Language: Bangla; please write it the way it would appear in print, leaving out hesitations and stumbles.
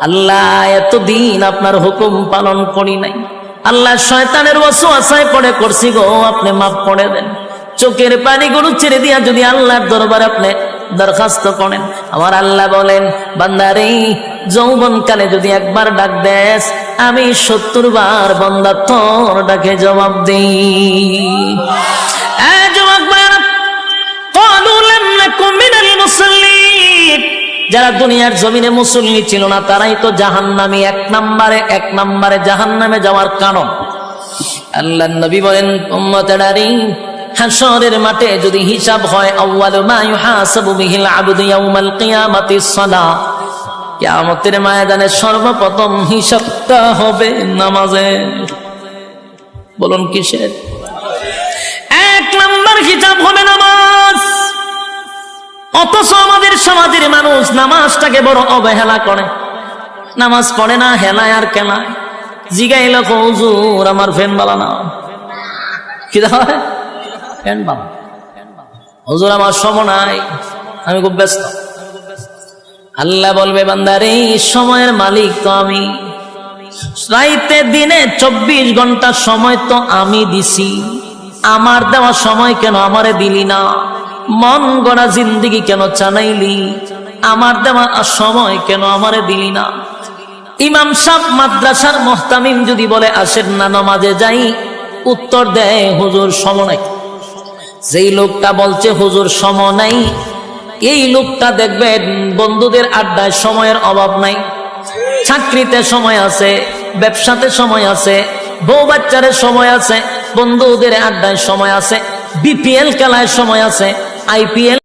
আল্লাহ এতদিন আপনার হুকুম পালন করি নাই, আল্লাহ শয়তানের ওয়াসওয়াসায় পড়ে করছি গো, আপনি মাফ করে দেন। চোখের পানিগুলো ছেড়ে দিয়া যদি আল্লাহর দরবারে আপনি দরখাস্ত করেন, আমার আল্লাহ বলেন বান্দারে যৌবনকালে যদি একবার ডাক দেস, আমি 70 বার বান্দা তোর ডাকে জবাব দিই। যারা দুনিয়ার জমিনে মুসল্লি ছিল না তারাই তো জাহান্নামী, এক নম্বরে জাহান্নামে যাওয়ার কারণ। আল্লাহর নবী বলেন উম্মতেরারে হাশরের মাঠে যদি হিসাব হয়, আউয়ালু মা ইউহাসাবু বিহিল আবদু ইয়াউমাল কিয়ামাতিস সালাহ, কিয়ামতের ময়দানে সর্বপ্রথম হিসাবটা হবে নামাজে। বলুন কিসের? 1 নম্বর হিসাব হবে নামাজ। অথচ আমাদের সমাজের মানুষ নামাজটাকে বড় অবহেলা করে, নামাজ পড়ে না, হেলায় আর কেলায়। জিগাইল হুজুর আমার ফ্যান বালা না, কি হয় ফ্যান বালা, হুজুর আমার সময় নাই, আমি খুব ব্যস্ত। আল্লাহ বলবে বান্দারে সময়ের মালিক তো আমি, রাইতে দিনে 24 ঘন্টা সময় তো আমি দিছি, আমার দেওয়া সময় কেন আমারে দিলি না? মন গড়া জিন্দিগি কেন চালাইলি? আমার দেওয়া সময় কেন আমারে দিলি না? ইমাম সাহেব মাদ্রাসার মুহতামিম যদি বলে আসেন না নামাজে যাই, উত্তর দেয় হুজুর সময় নাই। যেই লোকটা বলছে হুজুর সময় নাই, এই লোকটা দেখবেন বন্ধুদের আড্ডায় সময়ের অভাব নাই, চাকরিতে সময় আছে, ব্যবসাতে সময় আছে, বউ বাচ্চারে সময় আছে, বন্ধুদের আড্ডায় সময় আছে, বিপিএল খেলায় সময় আছে, আইপিএল